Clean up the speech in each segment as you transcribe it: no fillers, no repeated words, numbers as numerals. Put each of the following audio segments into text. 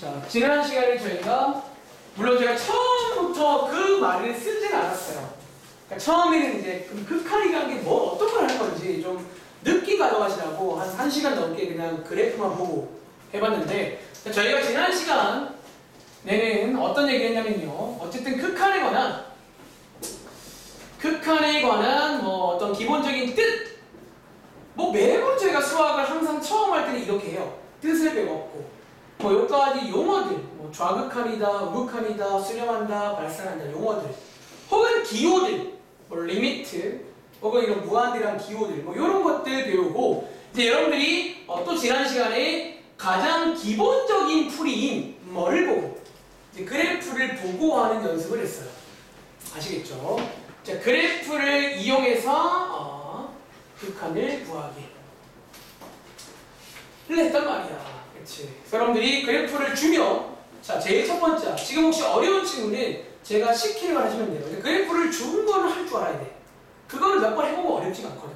자, 지난 시간에 저희가 물론 제가 처음부터 그 말을 쓰진 않았어요. 그러니까 처음에는 이제 극한이라는 게 뭐 어떤 걸 하는 건지 좀 느낌 가져가시라고 한 1시간 넘게 그냥 그래프만 보고 해봤는데, 저희가 지난 시간에는 어떤 얘기를 했냐면요, 어쨌든 극한에 관한 뭐 어떤 기본적인 뜻, 뭐 매번 저희가 수학을 항상 처음 할 때는 이렇게 해요. 뜻을 배웠고 뭐 여기까지 용어들, 뭐 좌극한이다, 우극한이다, 수렴한다, 발산한다 용어들, 혹은 기호들, 뭐 리미트, 혹은 이런 무한대란 기호들, 뭐 이런 것들 배우고, 이제 여러분들이 또 지난 시간에 가장 기본적인 풀이인 뭐를 보고 이제 그래프를 보고 하는 연습을 했어요. 아시겠죠? 자, 그래프를 이용해서 극한을 구하기 를 했단 말이야. 그치? 여러분들이 그래프를 주면, 자, 제일 첫 번째, 지금 혹시 어려운 친구는 제가 시키는 걸 하시면 돼요. 그래프를 준 거는 할 줄 알아야 돼. 그거는 몇 번 해보면 어렵지가 않거든.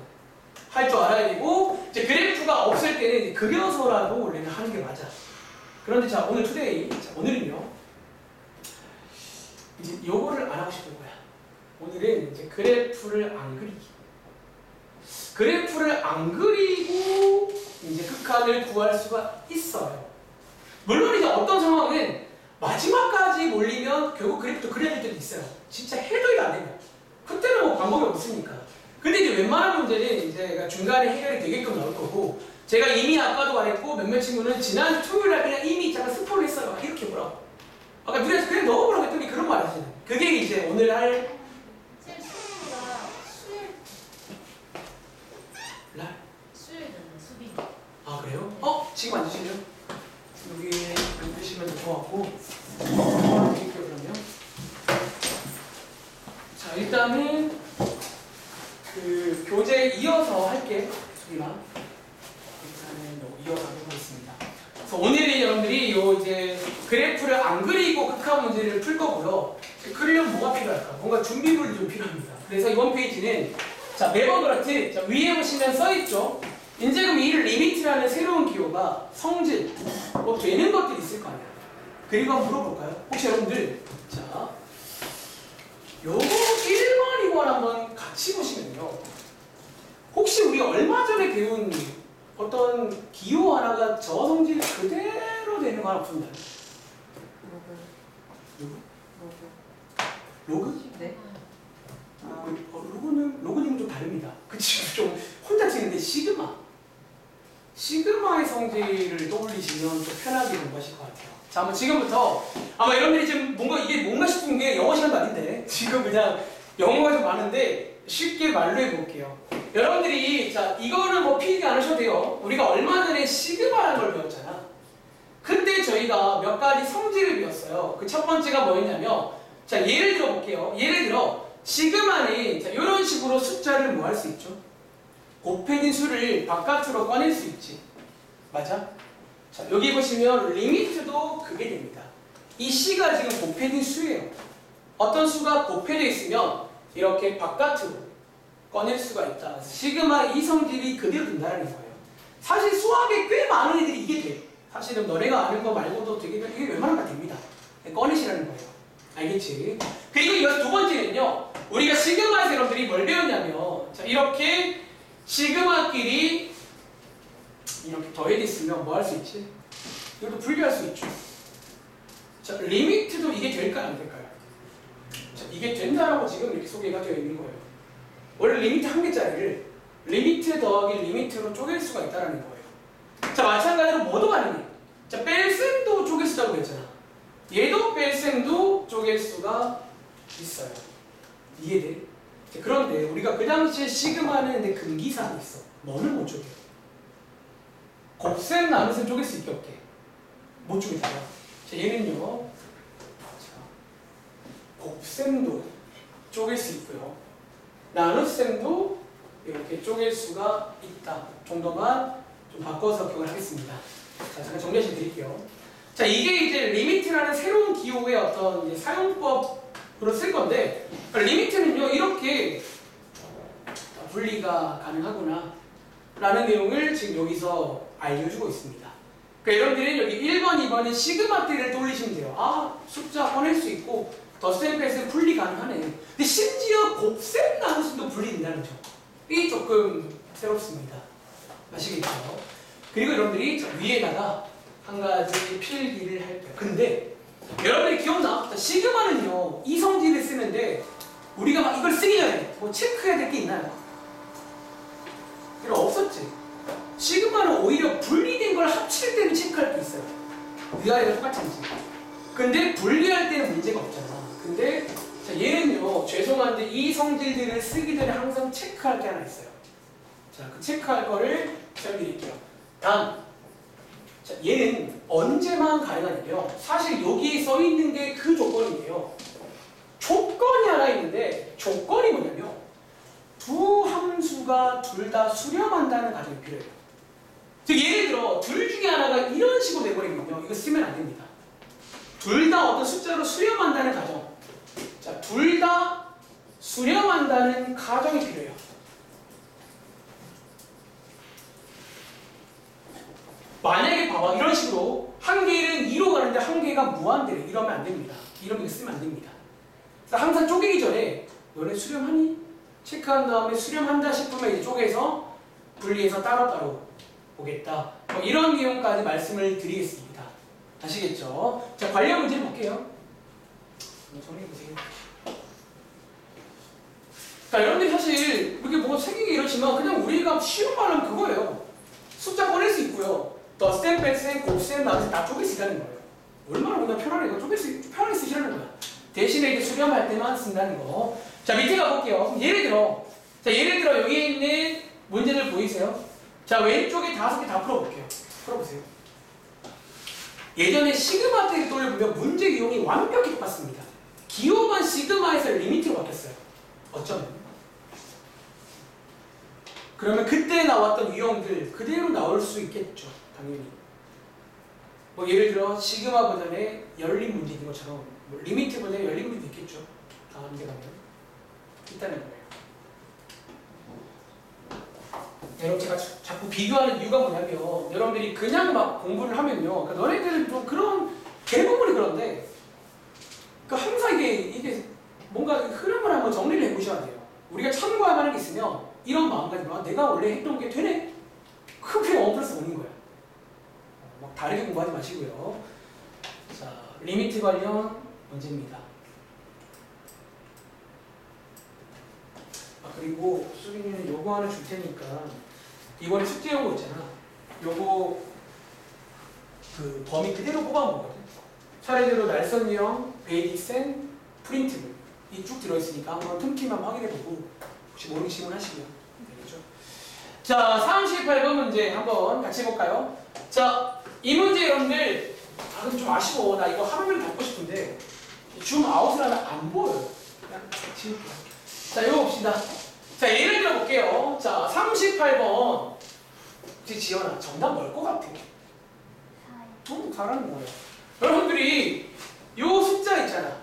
할 줄 알아야 되고, 이제 그래프가 없을 때는 이제 그려서라도 원래는 하는 게 맞아. 그런데 자, 오늘 투데이, 자, 오늘은요, 이제 요거를 안 하고 싶은 거야. 오늘은 이제 그래프를 안 그리기. 그래프를 안 그리고 이제 극한을 구할 수가 있어요. 물론 이제 어떤 상황은 마지막까지 몰리면 결국 그래프도 그려야 될 때도 있어요. 진짜 해도 일 안 되면. 그때는 뭐 방법이 없으니까. 근데 이제 웬만한 문제는 이제 중간에 해결이 되게끔 나올 거고, 제가 이미 아까도 말했고 몇몇 친구는 지난 토요일날 그냥 이미 잠깐 스포를 했어요. 이렇게 보라고. 아까 눈에서 그냥 넣어보라고 했더니 그런 말 하시는. 그게 이제 오늘 할 수빈. 아, 그래요? 지금 앉으시죠? 여기 앉으시면 될 것 같고, 드릴게요 그러면. 자, 일단은 그 교재 이어서 할게. 수빈아, 일단은 이어서 해보겠습니다. 그래서 오늘은 여러분들이 요 이제 그래프를 안 그리고 극한 문제를 풀 거고요. 그리려면 뭐가 필요할까? 뭔가 준비물이 좀 필요합니다. 그래서 이번 페이지는, 자, 매번 그렇듯, 자, 위에 보시면 써있죠? 이제 그럼 이 리미트라는 새로운 기호가 성질, 뭐 되는 것들이 있을 거 아니야. 그리고 한번 물어볼까요? 혹시 여러분들, 자, 요거 1번, 2번 한번 같이 보시면요, 혹시 우리 얼마 전에 배운 어떤 기호 하나가 저 성질 그대로 되는 거 하나 푼다. 로그? 네. 로그님은 좀 다릅니다. 그치? 좀 혼자 치는데 시그마의 성질을 떠올리시면 좀 편하게 공부하실 것 같아요. 자, 한번 지금부터, 아마 여러분들이 지금 이게 뭔가 싶은 게 영어 시간도 아닌데, 지금 그냥 영어가 좀 많은데 쉽게 말로 해볼게요. 여러분들이, 자, 이거는 뭐 피하지 않으셔도 돼요. 우리가 얼마 전에 시그마라는 걸 배웠잖아. 그때 저희가 몇 가지 성질을 배웠어요. 그 첫 번째가 뭐였냐면, 자, 예를 들어 볼게요. 예를 들어 시그마는, 자, 이런 식으로 숫자를 뭐 할 수 있죠? 곱해진 수를 바깥으로 꺼낼 수 있지. 맞아? 자, 여기 보시면 리미트도 그게 됩니다. 이 C가 지금 곱해진 수예요. 어떤 수가 곱해져 있으면 이렇게 바깥으로 꺼낼 수가 있다. 시그마 이 성질이 그대로 된다는 거예요. 사실 수학에 꽤 많은 애들이 이게 돼요. 사실은 너네가 아는 거 말고도 되게 이게 웬만하면 다 됩니다. 꺼내시라는 거예요. 알겠지? 그리고 이것서 두 번째는요, 우리가 시그마에서 여러분들이 뭘 배웠냐면, 자, 이렇게 시그마끼리 이렇게 더해져 있으면 뭐 할 수 있지? 이것도 분리할 수 있죠. 자, 리미트도 이게 될까요? 안 될까요? 자, 이게 된다라고 지금 이렇게 소개가 되어 있는 거예요. 원래 리미트 한 개짜리를 리미트 더하기 리미트로 쪼갤 수가 있다는 거예요. 자, 마찬가지로 뭐도 가능해. 자, 뺄셈도 쪼갤 수다고 했잖아. 얘도 뺄셈도 쪼갤 수가 있어요. 이해돼? 자, 그런데 우리가 그 당시에 시그마는 근데 금기사항이 있어. 뭐는 못 쪼개. 곱셈 나눗셈 쪼갤 수 있게 없게. 못 쪼개잖아. 자, 얘는요, 자, 곱셈도 쪼갤 수 있고요, 나눗셈도 이렇게 쪼갤 수가 있다 정도만 좀 바꿔서 기억을 하겠습니다. 자, 잠깐 정리해 드릴게요. 자, 이게 이제 리미트라는 새로운 기호의 어떤 이제 사용법으로 쓸 건데, 리미트는요, 이렇게 분리가 가능하구나 라는 내용을 지금 여기서 알려주고 있습니다. 그러니까 여러분들이 여기 1번, 2번은 시그마 때를 떠올리시면 돼요. 아, 숫자 꺼낼 수 있고 덧셈 뺄셈 분리 가능하네. 근데 심지어 곱셈 나눗셈도 분리된다는 점. 이게 조금 새롭습니다. 아시겠죠? 그리고 여러분들이 위에다가 한 가지 필기를 할 거예요. 근데 여러분들이 기억나? 시그마는요, 이 성질을 쓰는데 우리가 막 이걸 쓰기 전에 뭐 체크해야 될 게 있나요? 이거 없었지. 시그마는 오히려 분리된 걸 합칠 때는 체크할 게 있어요. 위아래가 똑같은지. 근데 분리할 때는 문제가 없잖아. 근데 자, 얘는요, 죄송한데 이 성질들을 쓰기 전에 항상 체크할 게 하나 있어요. 자, 그 체크할 거를 설명드릴게요. 다음. 자, 얘는 언제만 가능하냐면 사실 여기에 써 있는 게 그 조건이에요. 조건이 하나 있는데 조건이 뭐냐면 두 함수가 둘 다 수렴한다는 가정이 필요해요. 즉 예를 들어 둘 중에 하나가 이런 식으로 돼버리면요, 이거 쓰면 안 됩니다. 둘 다 어떤 숫자로 수렴한다는 가정. 자, 둘 다 수렴한다는 가정이 필요해요. 만약에 봐봐, 이런 식으로 한 개는 2로 가는데 한 개가 무한대래. 이러면 안 됩니다. 이러면 쓰면 안 됩니다. 그래서 항상 쪼개기 전에 너네 수렴하니? 체크한 다음에 수렴한다 싶으면 이제 쪼개서 분리해서 따로따로 보겠다. 뭐 이런 내용까지 말씀을 드리겠습니다. 아시겠죠? 자, 관련 문제 볼게요. 정리해보세요. 자, 여러분들이 사실 이렇게 뭐가 생기기 이렇지만 그냥 우리가 쉬운 말은 그거예요. 숫자 꺼낼 수 있고요. 덧셈, 뺄셈, 곱셈, 나눗셈 다 쪼갤 수 있다는 거예요. 얼마나 그냥 편하게 편하게 쓰시라는 거야. 대신에 이제 수렴할 때만 쓴다는 거. 자, 밑에 가볼게요. 예를 들어 여기에 있는 문제들 보이세요? 자, 왼쪽에 5개 다 풀어볼게요. 풀어보세요. 예전에 시그마 때를 돌려보면 문제 유형이 완벽히 똑같습니다. 기호만 시그마에서 리미트로 바뀌었어요. 어쩌면. 그러면 그때 나왔던 유형들 그대로 나올 수 있겠죠. 당연히. 뭐 예를 들어 시그마 버전의 열린 문제인 것처럼 뭐 리미트 버전의 열린 문제도 있겠죠. 다음 게 가면 있다는 거예요. 여러분 제가 자꾸 비교하는 이유가 뭐냐면 여러분들이 그냥 막 공부를 하면요, 그러니까 너네들은 좀 그런 대부분이 그런데 그러니까 항상 이게 뭔가 흐름을 한번 정리를 해보셔야 돼요. 우리가 참고할 만한 게 있으면 이런 마음가짐, 내가 원래 했던 게 되네? 그게 1 플러스 1인 거야. 막 다르게 공부하지 마시고요. 자, 리미트 관련 문제입니다. 그리고 수빈이는 요거 하나 줄 테니까 이번에 숙제 요거 있잖아. 요거 그 범위 그대로 뽑아먹거든. 차례대로 날선 유형, 베이직 셈, 프린트블 이 쭉 들어있으니까 한번 틈틈만 확인해보고 혹시 모르시면 하시고요. 되겠죠? 자, 38번 문제 한번 같이 해볼까요? 자, 이 문제 여러분들 근데 좀 아쉬워. 나 이거 하루를 담고 싶은데 줌 아웃을 하면 안 보여요. 그냥 지울게요. 자, 이거 봅시다. 자, 예를 들어 볼게요. 자, 38번. 지연아, 정답 뭘 것 같아? 가라는 거예요. 여러분들이 요 숫자 있잖아.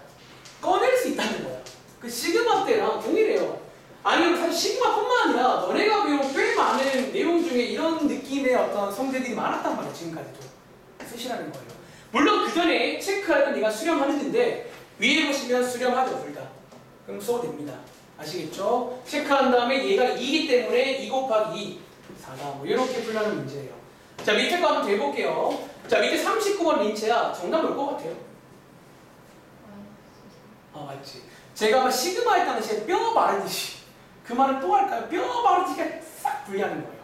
꺼낼 수 있다는 거야. 그 시그마 때랑 동일해요. 아니면 사실 시그마뿐만 아니라 너네가 배운 꽤 많은 내용 중에 이런 느낌의 어떤 성질들이 많았단 말이야. 지금까지도. 쓰시라는 거예요. 물론 그 전에 체크할 건 네가 수렴하는데 위에 보시면 수렴하죠, 둘 다. 그럼 써도 됩니다. 아시겠죠? 체크한 다음에 얘가 2이기 때문에 2 곱하기 2, 4다. 뭐 이렇게 풀려는 문제예요. 자, 밑에 거 한번 더 해볼게요. 자, 밑에 39번 린체야. 정답 뭘 것 같아요? 맞지. 제가 아마 시그마 할 당시에 뼈 마르듯이 그 말을 또 할까요? 뼈 마르듯이 싹 분리하는 거예요.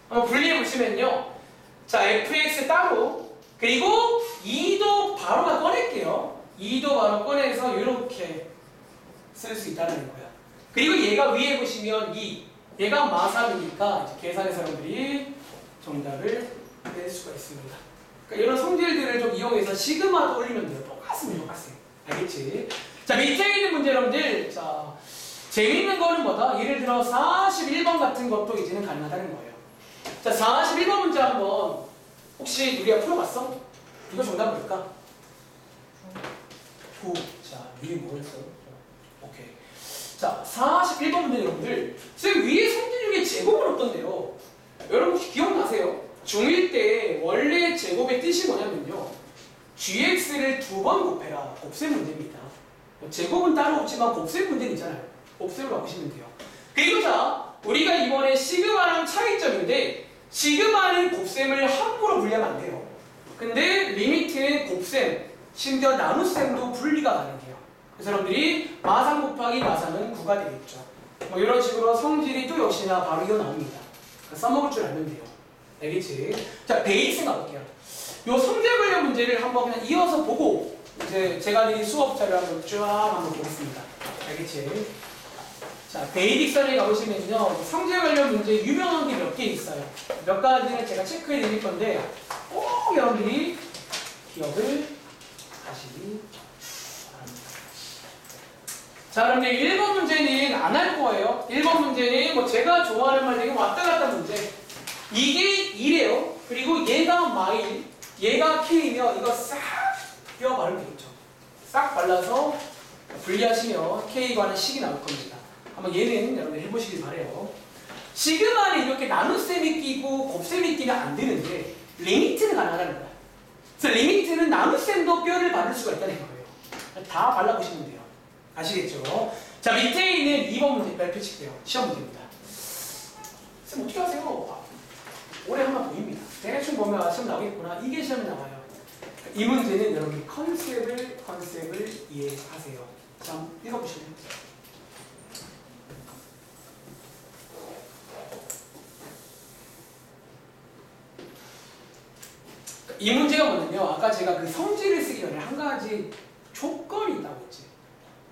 한번 분리해 보시면요. 자, fx 따로 그리고 2도 바로가 꺼낼게요. 2도 바로 꺼내서 이렇게 쓸 수 있다는 거야. 그리고 얘가 위에 보시면 2, 얘가 마삼이니까 이제 계산해서 여러분들이 정답을 낼 수가 있습니다. 그러니까 이런 성질들을 좀 이용해서 시그마도 올리면 돼요. 똑같습니다. 똑같아요. 알겠지? 자, 밑에 있는 문제 여러분들, 자, 재미있는 거는 뭐다? 예를 들어 41번 같은 것도 이제는 가능하다는 거예요. 자, 41번 문제 한번 혹시 우리가 풀어봤어? 이거 정답 뭘까? 9. 자, 위에 뭐였어? 오케이. 자, 41번 문제 여러분들, 지금 위에 성질 중에 제곱은 어떤데요? 여러분 혹시 기억나세요? 중1 때 원래 제곱의 뜻이 뭐냐면요. gx를 2번 곱해라. 곱셈 문제입니다. 제곱은 따로 없지만 곱셈 문제는 있잖아요. 곱셈으로 바꾸시면 돼요. 그리고 자, 우리가 이번에 시그마랑 차이점인데 시그마는 곱셈을 함부로 분리하면 안 돼요. 근데 리미트는 곱셈, 심지어 나눗셈도 분리가 가능해요. 그래서 여러분들이 마상 곱하기 마상은 9가 되겠죠. 뭐 이런 식으로 성질이 또 역시나 바로 이어 나옵니다. 써먹을 줄 알면 돼요. 알겠지? 자, 베이스 가볼게요. 요 성질 관련 문제를 한번 그냥 이어서 보고 이제 제가 드린 수업 자료 한번 한번 보겠습니다. 알겠지? 자, 베이직선에 가보시면요. 성질 관련 문제 유명한 게 몇 개 있어요. 몇 가지는 제가 체크해 드릴 건데 꼭 여러분들이 기억을 하시기 바랍니다. 자, 그런데 1번 문제는 안 할 거예요. 1번 문제는 뭐 제가 좋아하는 말 되게 왔다 갔다 문제. 이게 2래요. 그리고 얘가 마일, 얘가 K이며 이거 싹 뼈 바르면 되겠죠. 싹 발라서 분리하시면 K에 관한 식이 나올 겁니다. 한번 얘는 여러분들 해보시길 바래요. 시그마는 이렇게 나눗셈이 끼고 곱셈이 끼면 안 되는데 리미트는 가능하다는 거야. 그래서 리미트는 나눗셈도 뼈를 바를 수가 있다는 거예요. 다 발라보시면 돼요. 아시겠죠? 자, 밑에 있는 2번 문제 발표 칠게요. 시험 문제입니다. 쌤 어떻게 하세요? 올해 한번 보입니다. 대충 보면 시험 나오겠구나. 이게 시험에 나와요. 이 문제는 여러분이 컨셉을 이해하세요. 자, 한번 읽어보시면 이 문제가 뭐냐면 아까 제가 그 성질을 쓰기 전에 한 가지 조건이 있다고 했지.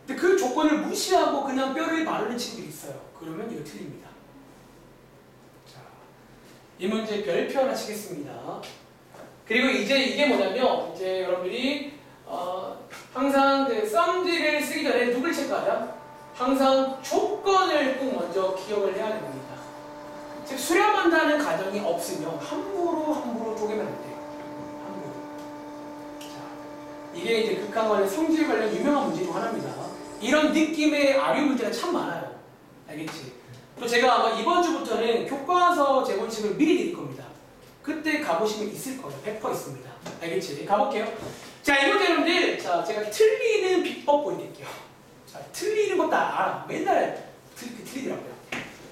근데 그 조건을 무시하고 그냥 뼈를 바르는 친구들이 있어요. 그러면 이거 틀립니다. 자, 이 문제 별표 하나 치겠습니다. 그리고 이제 이게 뭐냐면 이제 여러분들이 항상 그 성질을 쓰기 전에 누굴 체크하자? 항상 조건을 꼭 먼저 기억을 해야 됩니다. 즉 수렴한다는 가정이 없으면 함부로 쪼개면 안 돼요. 이게 이제 극한 관련 성질 관련 유명한 문제 중 하나입니다. 이런 느낌의 아류 문제가 참 많아요. 알겠지? 또 제가 아마 이번 주부터는 교과서 제본식을 미리 드릴 겁니다. 그때 가보시면 있을 거예요. 100% 있습니다. 알겠지? 가볼게요. 자, 이 문제 여러분들, 자, 제가 틀리는 비법 보여드릴게요. 자, 틀리는 것도 알아. 맨날 틀리더라고요.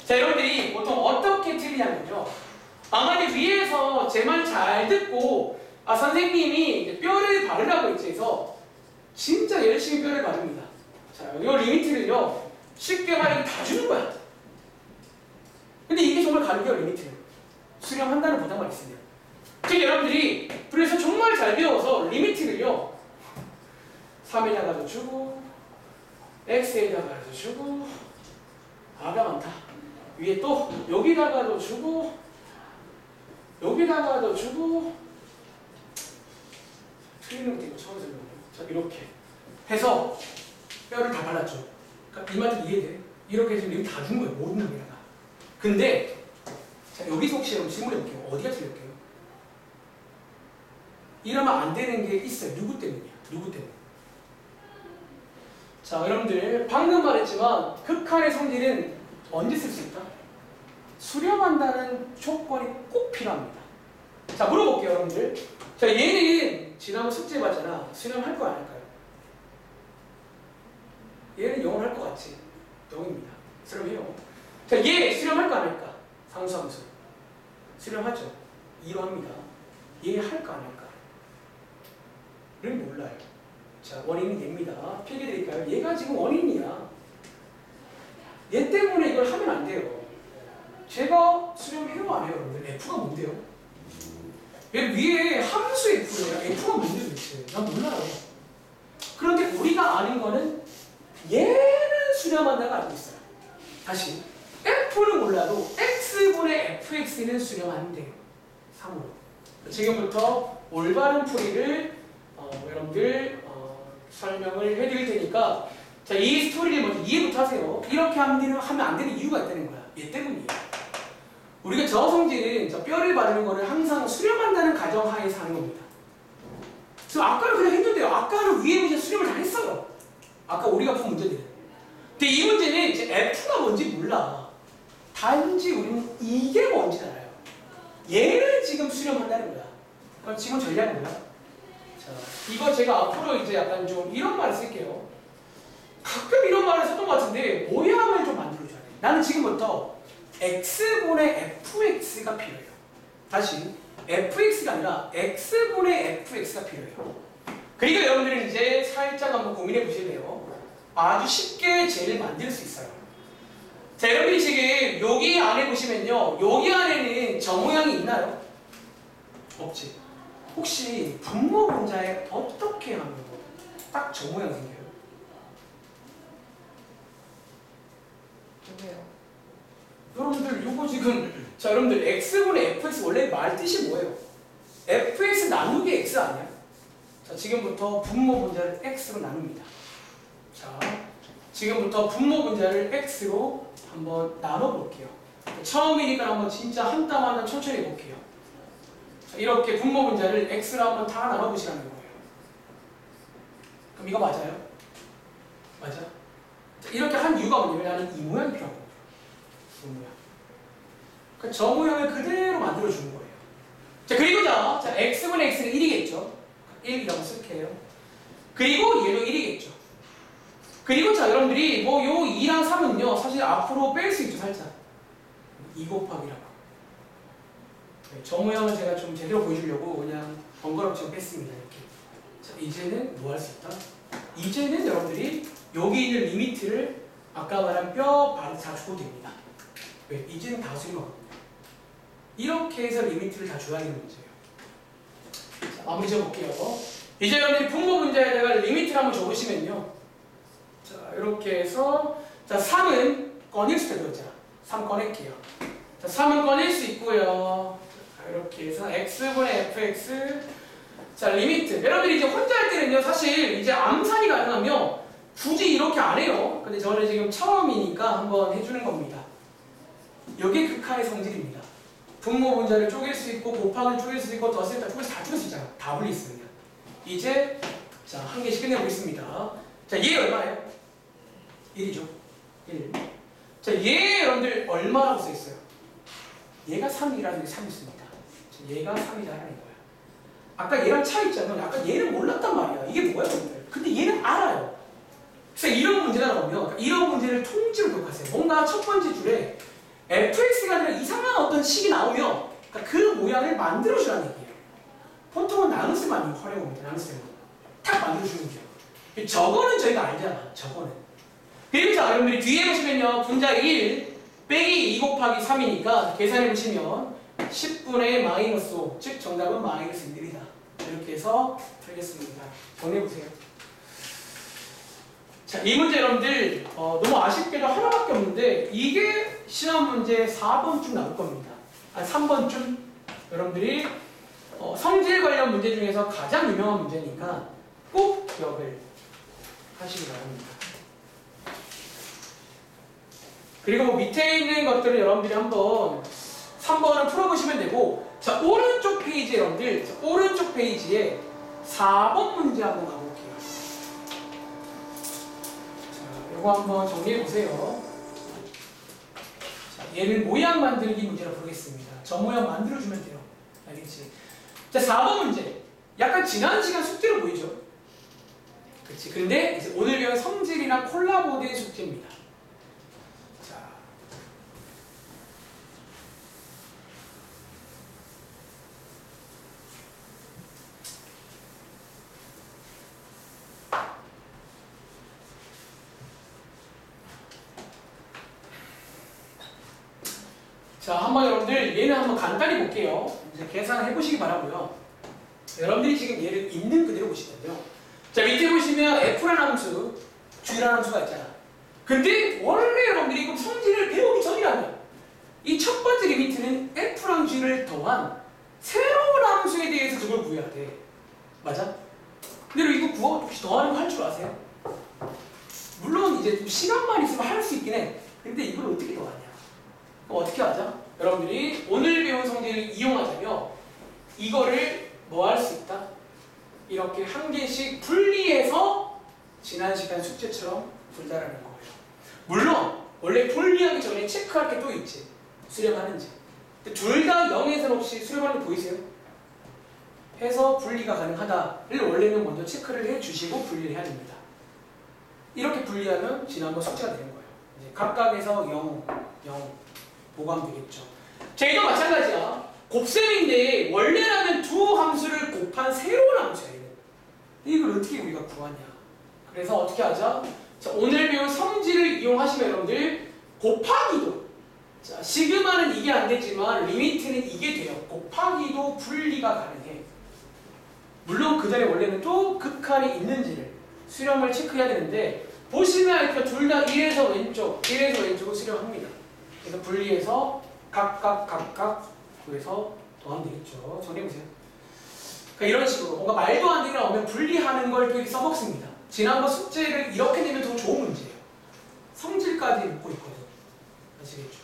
자, 여러분들이 보통 어떻게 틀리냐면요. 아마 위에서 제 말 잘 듣고 선생님이 뼈를 바르라고 했지 해서 진짜 열심히 뼈를 바릅니다. 자, 이 리미트를요 쉽게 말하면 다 주는 거야. 근데 이게 정말 가능해요. 리미트는 수렴한다는 보장만 있으면. 즉 여러분들이 그래서 정말 잘 배워서 리미트를요 3에다가도 주고 x에다가도 주고 아가 많다. 위에 또 여기다가도 주고 여기다가도 주고 틀리는 것도 있고 처음 설명해요. 자, 이렇게 해서 뼈를 다 발랐죠. 그러니까 이 말도 이해돼. 이렇게 해서 여기 다 준 거예요. 모든 놈에다가. 근데 자, 여기서 혹시 여러분 질문해 볼게요. 어디가 틀렸게요? 이러면 안 되는 게 있어요. 누구 때문이야? 누구 때문에? 자, 여러분들 방금 말했지만 극한의 성질은 언제 쓸 수 있다? 수렴한다는 조건이 꼭 필요합니다. 자, 물어볼게요, 여러분들. 자, 얘는 지난번 숙제 봤잖아. 수렴할 거 안 할까요? 얘는 영어를 할 것 같지? 영입니다. 수렴해요. 자, 얘 수렴할 거 안 할까? 상수함수. 수렴하죠. 2로 합니다. 얘 할까 안 할까? 를 몰라요. 자, 원인은 얘입니다. 필기드릴까요? 얘가 지금 원인이야. 얘 때문에 이걸 하면 안 돼요. 제가 수렴해요 안 해요? 여러분들? F가 뭔데요? 얘 위에 함수 F예요. F가 뭔데 도대체? 난 몰라요. 그런데 우리가 아는 거는 얘는 수렴한다가 알고 있어요. 다시 F는 몰라도 X분의 FX는 수렴한대요. 3으로. 지금부터 올바른 풀이를 여러분들 설명을 해드릴 테니까 자, 이 스토리를 먼저 이해부터 하세요. 이렇게 하면 안 되는 이유가 있다는 거야. 얘 때문이에요. 우리가 저성질은 저 뼈를 바르는 거를 항상 수렴한다는 가정하에서 하는 겁니다. 그래서 아까는 그냥 했는데요. 아까는 위에 문제 수렴을 다 했어요. 아까 우리가 푼 문제들은. 근데 이 문제는 이제 F가 뭔지 몰라. 단지 우리는 이게 뭔지 알아요. 얘를 지금 수렴한다는 거야. 그럼 지금 전략은 뭐야? 자, 이거 제가 앞으로 이제 약간 좀 이런 말을 쓸게요. 가끔 이런 말을 썼던 것 같은데 모양을 좀 만들어줘야 돼. 나는 지금부터 x분의 fx가 필요해요. 다시 fx가 아니라 x분의 fx가 필요해요. 그리고 여러분들은 이제 살짝 한번 고민해 보실래요? 아주 쉽게 쟤를 만들 수 있어요. 자, 여러분이 지금 여기 안에 보시면요, 여기 안에는 저 모양이 있나요? 없지. 혹시 분모 분자에 어떻게 하면 딱 저 모양 생겨요? 왜요? 여러분들 요거 지금 자 여러분들 x분의 fx 원래 말 뜻이 뭐예요? fx 나누기 x 아니야? 자 지금부터 분모 분자를 x로 나눕니다. 자 지금부터 분모 분자를 x로 한번 나눠볼게요. 처음이니까 한번 진짜 한 땀 한 땀 천천히 해볼게요. 자, 이렇게 분모 분자를 x로 한번 다 나눠보시라는 거예요. 그럼 이거 맞아요? 맞아? 자, 이렇게 한 이유가 뭐냐면 나는 이 모양이 필요한 거예요. 이 모양. 그러니까 저 모양을 그대로 만들어주는 거예요. 자 그리고 자 x분의 x는 1이겠죠? 1이라고 쓸게요. 그리고 얘도 1이겠죠? 그리고 자 여러분들이 뭐 요 2랑 3은요 사실 앞으로 뺄 수 있죠 살짝 2 곱하기라고. 네, 저 모양을 제가 좀 제대로 보여주려고 그냥 번거롭지만 뺐습니다 이렇게. 자 이제는 뭐 할 수 있다? 이제는 여러분들이 여기 있는 리미트를 아까 말한 뼈 바로 다 줘도 됩니다. 왜? 이제는 다수이거든요. 이렇게 해서 리미트를 다 줘야 되는 문제예요. 자, 마무리 지어볼게요. 이제 여러분들이 분모 분자에다가 리미트를 한번 줘보시면요. 자, 이렇게 해서 자 3은 꺼낼 수 있다고 했잖아. 3 꺼낼게요. 자, 3은 꺼낼 수 있고요. 자, 이렇게 해서 x분의 fx 자, 리미트. 여러분들이 이제 혼자 할 때는요, 사실 이제 암산이 가능하면 굳이 이렇게 안 해요. 근데 저는 지금 처음이니까 한번 해주는 겁니다. 이게 극한의 성질입니다. 분모 분자를 쪼갤 수 있고, 곱하기를 쪼갤 수 있고, 더했을 때 쪼갤 다 쪼갤 수 있잖아. 다 분리 있으면. 이제, 자, 한 개씩 끝내보겠습니다. 자, 얘 얼마예요? 1이죠. 1. 자, 얘 여러분들 얼마라고 써있어요? 얘가 3이라는 게 3 있습니다. 자, 얘가 3이라는 거야. 아까 얘랑 차이 있잖아요. 아까 얘는 몰랐단 말이야. 이게 뭐야, 여러분들? 근데 얘는 알아요. 그래서 이런 문제가 나오면 이런 문제를 통째로 기억하세요. 뭔가 첫 번째 줄에 fx가 아니라 이상한 어떤 식이 나오면 그러니까 그 모양을 만들어주라는 얘기예요. 보통은 나눗셈 많이 활용합니다. 나눗셈. 탁 만들어주는 거예요. 저거는 저희가 알잖아. 저거는. 그리고 자, 여러분들이 뒤에 보시면요. 분자 1 빼기 2 곱하기 3이니까 계산해보시면 10분의 마이너스 5, 즉 정답은 마이너스 1이다. 이렇게 해서 풀겠습니다. 정리해보세요. 자, 이 문제 여러분들 너무 아쉽게도 하나밖에 없는데 이게 시험 문제 4번쯤 나올 겁니다. 한 3번쯤 여러분들이 성질 관련 문제 중에서 가장 유명한 문제니까 꼭 기억을 하시기 바랍니다. 그리고 뭐 밑에 있는 것들을 여러분들이 한번 3번을 풀어보시면 되고 자 오른쪽 페이지 여러분들 자, 오른쪽 페이지에 4번 문제 한번 가볼게요. 자 이거 한번 정리해보세요. 자 얘는 모양 만들기 문제로 부르겠습니다. 저 모양 만들어주면 돼요. 알겠지? 자 4번 문제 약간 지난 시간 숙제로 보이죠? 그렇지. 근데 이제 오늘 배운 성질이랑 콜라보드의 숙제입니다. 자, 한번 여러분들 얘는 한번 간단히 볼게요. 이제 계산을 해보시기 바라고요. 여러분들이 지금 얘를 있는 그대로 보시면요. 자, 밑에 보시면 f라는 함수, g라는 함수가 있잖아. 근데 원래 여러분들이 그럼 성질을 배우기 전이라면 이 첫 번째 리미트는 f랑 g를 더한 새로운 함수에 대해서 그걸 구해야 돼. 맞아? 근데 이거 구워 혹시 더하는 거 할 줄 아세요? 물론 이제 좀 시간만 있으면 할 수 있긴 해. 근데 이걸 어떻게 더하냐? 그럼 어떻게 하자? 여러분들이 오늘 배운 성질을 이용하자면 이거를 뭐 할 수 있다? 이렇게 한 개씩 분리해서 지난 시간 숙제처럼 풀자라는 거예요. 물론 원래 분리하기 전에 체크할 게 또 있지. 수렴하는지. 둘 다 0에서는 혹시 수렴하는 거 보이세요? 해서 분리가 가능하다를 원래는 먼저 체크를 해주시고 분리를 해야 됩니다. 이렇게 분리하면 지난번 숙제가 되는 거예요. 이제 각각에서 0, 0 보고하면 되겠죠. 자, 이도 마찬가지야. 곱셈인데 원래라면 두 함수를 곱한 새로운 함수예요. 이걸 어떻게 우리가 구하냐. 그래서 어떻게 하자? 자, 오늘 배운 성질을 이용하시면 여러분들 곱하기도, 자, 시그마는 이게 안 되지만 리미트는 이게 돼요. 곱하기도 분리가 가능해. 물론 그 전에 원래는 또 극한이 있는지를 수렴을 체크해야 되는데, 보시면 알죠? 둘 다 1에서 왼쪽, 1에서 왼쪽을 수렴합니다. 그래서 분리해서 각각 구해서 더하면 되겠죠. 정리해보세요. 그러니까 이런 식으로 뭔가 말도 안 되게 나오면 분리하는 걸 또 이렇게 써먹습니다. 지난번 숙제를 이렇게 내면 더 좋은 문제예요. 성질까지 묻고 있거든. 아시겠죠?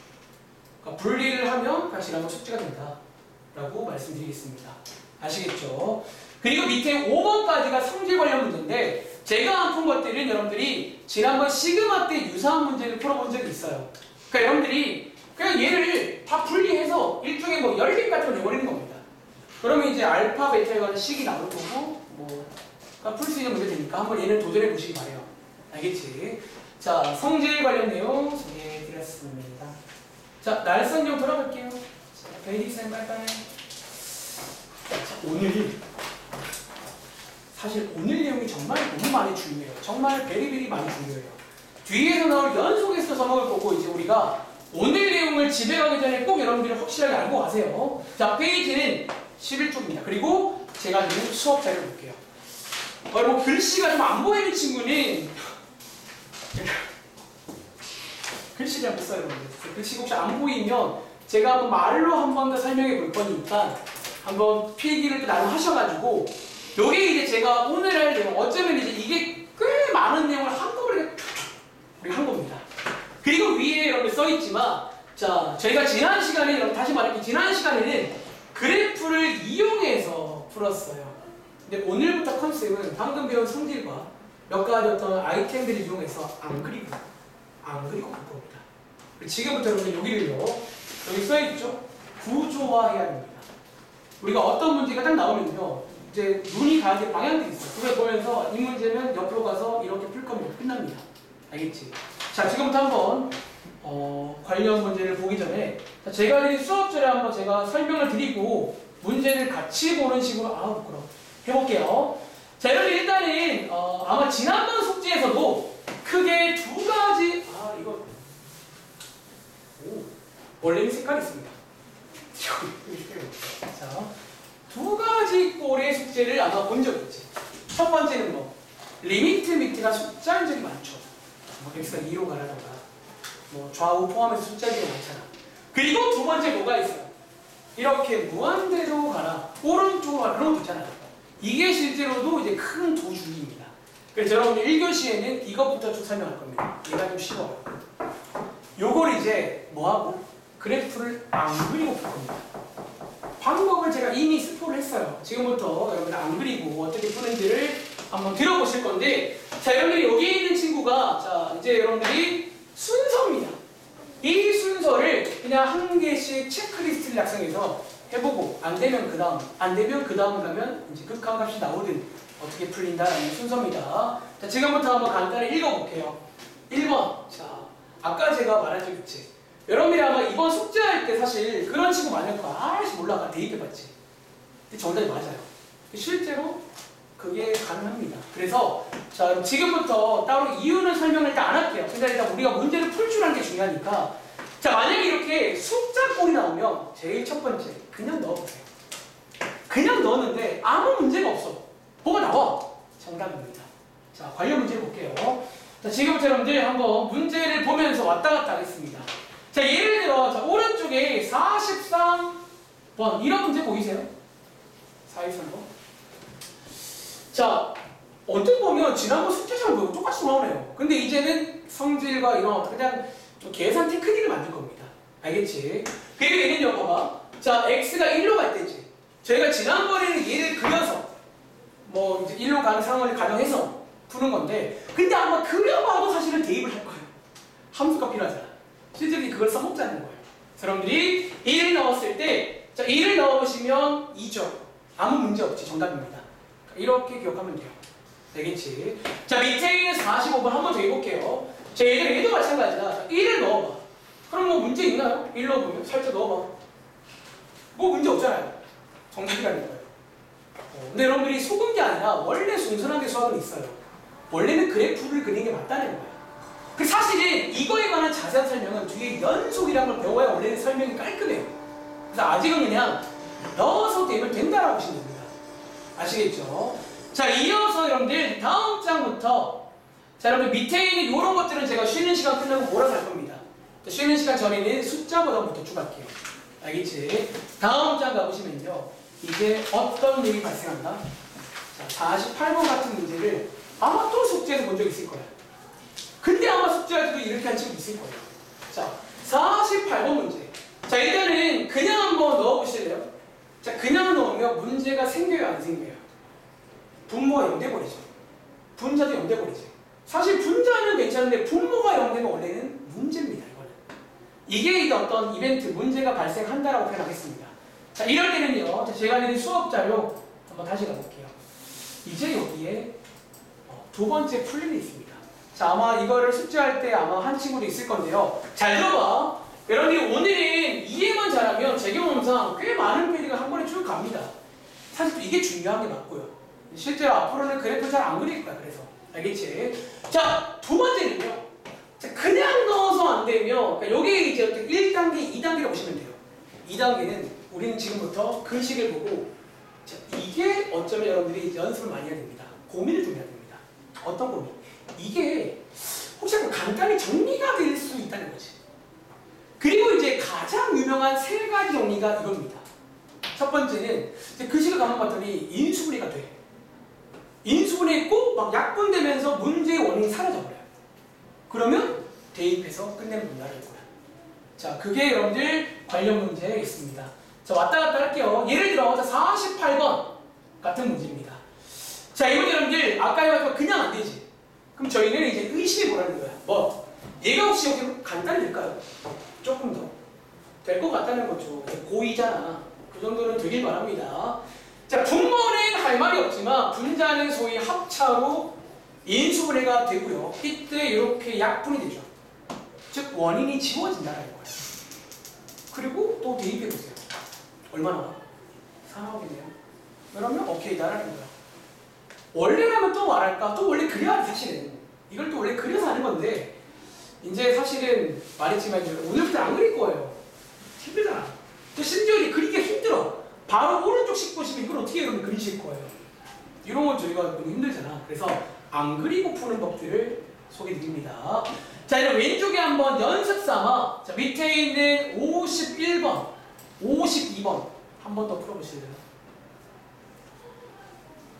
그러니까 분리를 하면 지난번 숙제가 된다 라고 말씀드리겠습니다. 아시겠죠? 그리고 밑에 5번까지가 성질 관련 문제인데, 제가 안 푼 것들은 여러분들이 지난번 시그마 때 유사한 문제를 풀어본 적이 있어요. 그러니까 여러분들이 그냥 얘를 다 분리해서 일종의 뭐 열림 같은 걸 내버리는 겁니다. 그러면 이제 알파, 베타에 관한 식이 나올 거고, 뭐 풀 수 있는 문제 되니까 한번 얘는 도전해 보시기 바래요. 알겠지? 자, 성질 관련 내용 소개해드렸습니다. 자, 날선형 돌아갈게요. 자, 베이직쌤 빠이빠이. 자, 오늘이 사실 오늘 내용이 정말 너무 많이 중요해요. 정말 베리베리 많이 중요해요. 뒤에서 나올 연속에서 써먹을 거고, 이제 우리가 오늘 내용을 집에 가기 전에 꼭 여러분들이 확실하게 알고 가세요. 자, 페이지는 11쪽입니다. 그리고 제가 지금 수업 자료를 볼게요. 뭐 글씨가 좀 안 보이는 친구는 글씨를 한번 써요. 글씨가 혹시 안 보이면 제가 한번 말로 한 번 더 설명해 볼 거니까 한번 필기를 또 나름 하셔가지고, 요게 이제 제가 오늘 할 내용, 어쩌면 이제 이게 꽤 많은 내용을 한꺼번에 우리가 한 겁니다. 그리고 위에 여러분 써있지만, 자, 저희가 지난 시간에, 여러분 다시 말할게요. 지난 시간에는 그래프를 이용해서 풀었어요. 근데 오늘부터 컨셉은 방금 배운 성질과 몇 가지 어떤 아이템들을 이용해서 안 그리고 볼 겁니다. 지금부터 여러분 여기를요, 여기 써있죠? 구조화해야 됩니다. 우리가 어떤 문제가 딱 나오면요, 이제 눈이 가야 될 방향들이 있어요. 그걸 보면서 이 문제는 옆으로 가서 이렇게 풀 겁니다. 끝납니다. 알겠지? 자, 지금부터 한번 관련 문제를 보기 전에, 자, 제가 드린 수업절에 한번 제가 설명을 드리고 문제를 같이 보는 식으로 부끄러워. 해볼게요. 자, 여러분 일단은 아마 지난번 숙제에서도 크게 두 가지, 이거 원래는 색깔이 있습니다. 자, 두 가지 꼴의 숙제를 아마 본 적이 있지. 첫 번째는 뭐 리미트 밑에가 숫자인 적이 많죠. 뭐 x가 2로 가라던가, 뭐 좌우 포함해서 숫자인 적이 많잖아. 그리고 두 번째 뭐가 있어요? 이렇게 무한대로 가라, 오른쪽으로 가라, 그런 거 있잖아요. 이게 실제로도 이제 큰 도주의입니다. 그래서 여러분들 1교시에는 이것부터 쭉 설명할 겁니다. 얘가 좀 쉬워요. 요걸 이제 뭐하고? 그래프를 안 그리고 볼 겁니다. 방법을 제가 이미 스포를 했어요. 지금부터 여러분들 안 그리고 어떻게 푸는지를 한번 들어보실 건데, 자, 여러분들이 여기에 있는 친구가, 자, 이제 여러분들이 순서입니다. 이 순서를 그냥 한 개씩 체크리스트를 작성해서 해보고, 안 되면 그 다음, 안 되면 그 다음 가면 이제 극한값이 나오든 어떻게 풀린다라는 순서입니다. 자, 지금부터 한번 간단히 읽어볼게요. 1번. 자, 아까 제가 말한 적 있지. 여러분들이 아마 이번 숙제할 때 사실 그런 친구 많으니까 아씨 몰라, 대입해봤지. 근데 정답이 맞아요. 실제로 그게 가능합니다. 그래서 자, 지금부터 따로 이유는 설명을 일단 안 할게요. 근데 일단 우리가 문제를 풀 줄 아는 게 중요하니까, 자, 만약에 이렇게 숫자 꼴이 나오면 제일 첫 번째 그냥 넣어보세요. 그냥 넣었는데 아무 문제가 없어. 뭐가 나와? 정답입니다. 자, 관련 문제를 볼게요. 자, 지금부터 여러분들 한번 문제를 보면서 왔다 갔다 하겠습니다. 자, 예를 들어, 자, 오른쪽에 43번 이런 문제 보이세요? 423번. 자, 어떻게 보면 지난번 숙제처럼 보이고 똑같이 나오네요. 근데 이제는 성질과 이런 그냥 좀 계산 테크닉을 만들 겁니다. 알겠지? 그리고 얘는요, 봐봐. 자, x가 1로 갈 때지. 저희가 지난번에는 얘를 그려서 뭐 이제 1로 가는 상황을 가정해서 푸는 건데, 근데 아마 그려봐도 사실은 대입을 할 거예요. 함수가 필요하잖아. 실제로 그걸 써먹자는 거예요. 여러분들이 1을 넣었을 때, 자, 1을 넣어보시면 2죠. 아무 문제 없지. 정답입니다. 이렇게 기억하면 돼요. 되겠지? 자, 밑에 있는 45번 한 번 더 해볼게요. 자, 얘도 마찬가지다. 자, 1을 넣어봐. 그럼 뭐 문제 있나요? 1 넣어보면 살짝 넣어봐. 뭐 문제 없잖아요. 정답이라는 거예요. 근데 여러분들이 속은 게 아니라 원래 순수하게 수학은 있어요. 원래는 그래프를 그리는 게 맞다는 거예요. 그 사실은 이거에 관한 자세한 설명은 뒤에 연속이라는 걸 배워야 원래는 설명이 깔끔해요. 그래서 아직은 그냥 넣어서 되면 된다라고 보시면 됩니다. 아시겠죠? 자, 이어서 여러분들 다음 장부터, 자, 여러분들 밑에 있는 이런 것들은 제가 쉬는 시간 끝나고 몰아서 할 겁니다. 자, 쉬는 시간 전에는 숫자보다부터 쭉 할게요. 알겠지? 다음 장 가보시면요. 이제 어떤 일이 발생한다? 자, 48번 같은 문제를 아마 또 숙제에서 본 적 있을 거예요. 근데 아마 숙제할 때도 이렇게 한 친구 있을 거예요. 자, 48번 문제. 자, 일단은 그냥 한번 넣어보실래요? 자, 그냥 넣으면 문제가 생겨요, 안 생겨요? 분모가 0돼 버리죠. 분자도 0돼 버리죠. 사실 분자는 괜찮은데 분모가 0되면 원래는 문제입니다, 이거는. 이게 어떤 이벤트, 문제가 발생한다라고 표현하겠습니다. 자, 이럴 때는요, 제가 내린 수업 자료 한번 다시 가볼게요. 이제 여기에 두 번째 풀림이 있습니다. 자, 아마 이거를 숙제할 때 아마 한 친구도 있을 건데요. 잘 들어봐. 여러분들이 오늘은 이해만 잘하면 제 경험상 꽤 많은 페이지가 한 번에 쭉 갑니다. 사실 또 이게 중요한 게 맞고요. 실제로 앞으로는 그래프 잘 안 그릴 거야, 그래서. 알겠지? 자, 두 번째는요. 자, 그냥 넣어서 안 되면, 그러니까 여기에 이제 1단계, 2단계를 보시면 돼요. 2단계는 우리는 지금부터 글씨를 보고, 자, 이게 어쩌면 여러분들이 연습을 많이 해야 됩니다. 고민을 좀 해야 됩니다. 어떤 고민? 이게 혹시 간단히 정리가 될 수 있다는 거지. 그리고 이제 가장 유명한 세 가지 정리가 이겁니다. 첫 번째는 이제 글씨를 가만 봤더니 인수분해가 돼. 인수분해했고 막 약분되면서 문제의 원인이 사라져버려요. 그러면 대입해서 끝내면 된다는 거야. 자, 그게 여러분들 관련 문제에 있습니다. 자, 왔다 갔다 할게요. 예를 들어 48번 같은 문제입니다. 자, 이 문제 여러분들 아까 해봤지만 그냥 안 되지. 그럼 저희는 이제 의심해 보라는 거야. 뭐? 얘가 혹시 여기 간단히 될까요? 조금 더. 될 것 같다는 거죠. 고의잖아. 그 정도는 되길 바랍니다. 자, 분모는 할 말이 없지만 분자는 소위 합차로 인수분해가 되고요. 이때 이렇게 약분이 되죠. 즉 원인이 지워진다는 거예요. 그리고 또 대입해보세요. 얼마나? 3억이네요. 그러면 오케이다라는 거야. 원래라면 또 말할까? 또 원래 그래야 돼, 사실은. 이걸 또 원래 그려서 하는 건데 이제 사실은 말했지만 오늘부터 안 그릴 거예요. 힘들잖아. 또 심지어 그리기가 힘들어. 바로 오른쪽 씩 보시면 이걸 어떻게 여러분 그리실 거예요. 이런 건 저희가 너무 힘들잖아. 그래서 안 그리고 푸는 법들을 소개드립니다. 자, 이제 왼쪽에 한번 연습 삼아, 자, 밑에 있는 51번, 52번 한 번 더 풀어보실래요?